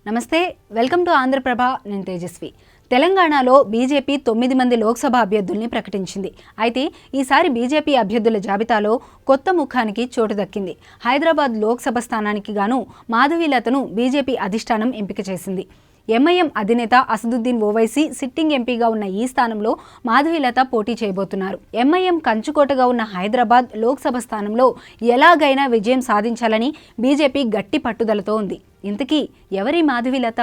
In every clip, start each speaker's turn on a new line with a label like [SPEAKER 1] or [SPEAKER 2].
[SPEAKER 1] నమస్తే, welcome to Andhraprabha. నేను తేజస్వి. తెలంగాణలో బీజేపీ 9 మంది లోక్సభ అభ్యర్థుల్ని ప్రకటించింది. అయితే ఈసారి బీజేపీ అభ్యర్థుల జాబితాలో కొత్త ముఖానికి చోటు దక్కింది. హైదరాబాద్ లోక్సభ స్థానానికి గాను మాధవీలతను బీజేపీ అధిష్టానం ఎంపిక చేసింది. ఎంఐఎం అధినేత అసదుద్దీన్ ఓవైసీ సిట్టింగ్ ఎంపీగా ఉన్న ఈ స్థానంలో మాధవీలత పోటీ చేయబోతున్నారు. ఎంఐఎం కంచుకోటగా ఉన్న హైదరాబాద్ లోక్సభ స్థానంలో ఎలాగైనా విజయం సాధించాలని బీజేపీ గట్టి పట్టుదలతో ఉంది. ఇంతకీ ఎవరి మాధవీలత?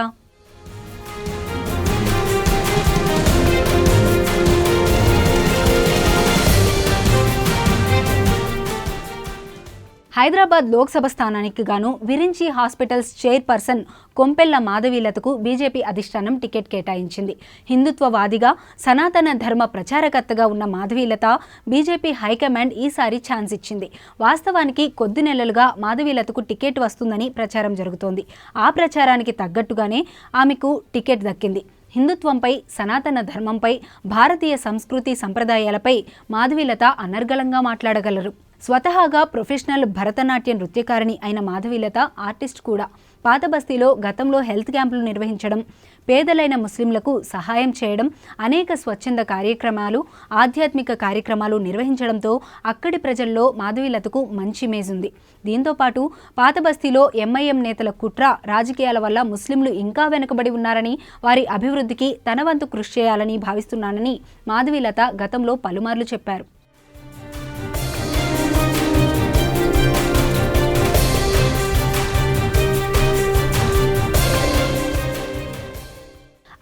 [SPEAKER 1] హైదరాబాద్ లోక్సభ స్థానానికి గాను విరించి హాస్పిటల్స్ చైర్పర్సన్ కొంపెల్ల మాధవీలతకు బీజేపీ అధిష్టానం టికెట్ కేటాయించింది. హిందుత్వవాదిగా, సనాతన ధర్మ ప్రచారకర్తగా ఉన్న మాధవీలత బీజేపీ హైకమాండ్ ఈసారి ఛాన్స్ ఇచ్చింది. వాస్తవానికి కొద్ది నెలలుగా మాధవీలతకు టికెట్ వస్తుందని ప్రచారం జరుగుతోంది. ఆ ప్రచారానికి తగ్గట్టుగానే ఆమెకు టికెట్ దక్కింది. హిందుత్వంపై, సనాతన ధర్మంపై, భారతీయ సంస్కృతి సంప్రదాయాలపై మాధవీలత అనర్గళంగా మాట్లాడగలరు. స్వతహాగా ప్రొఫెషనల్ భరతనాట్య నృత్యకారిణి అయిన మాధవీలత ఆర్టిస్ట్ కూడా. పాత బస్తీలో గతంలో హెల్త్ క్యాంపులు నిర్వహించడం, పేదలైన ముస్లింలకు సహాయం చేయడం, అనేక స్వచ్ఛంద కార్యక్రమాలు, ఆధ్యాత్మిక కార్యక్రమాలు నిర్వహించడంతో అక్కడి ప్రజల్లో మాధవీలతకు మంచి ఇమేజ్ ఉంది. దీంతోపాటు పాత బస్తీలో ఎంఐఎం నేతల కుట్ర, రాజకీయాల వల్ల ముస్లింలు ఇంకా వెనుకబడి ఉన్నారని, వారి అభివృద్ధికి తన వంతు కృషి చేయాలని భావిస్తున్నానని మాధవీలత గతంలో పలుమార్లు చెప్పారు.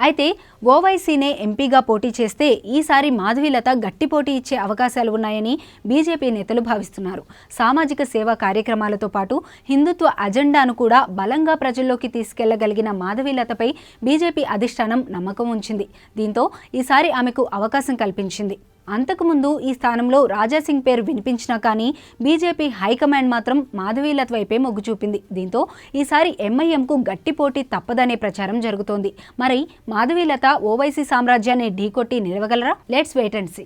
[SPEAKER 1] అయితే ఓవైసీనే ఎంపీగా పోటీ చేస్తే ఈసారి మాధవీలత గట్టి పోటీ ఇచ్చే అవకాశాలు ఉన్నాయని బీజేపీ నేతలు భావిస్తున్నారు. సామాజిక సేవా కార్యక్రమాలతో పాటు హిందుత్వ అజెండాను కూడా బలంగా ప్రజల్లోకి తీసుకెళ్లగలిగిన మాధవీలతపై బీజేపీ అధిష్టానం నమ్మకం ఉంచింది. దీంతో ఈసారి ఆమెకు అవకాశం కల్పించింది. అంతకుముందు ఈ స్థానంలో రాజాసింగ్ పేరు వినిపించినా కానీ బీజేపీ హైకమాండ్ మాత్రం మాధవీలత వైపే మొగ్గు చూపింది. దీంతో ఈసారి ఎంఐఎంకు గట్టి పోటీ తప్పదనే ప్రచారం జరుగుతోంది. మరి మాధవీలత ఓవైసీ సామ్రాజ్యాన్ని ఢీకొట్టి నిలవగలరా? Let's wait and see.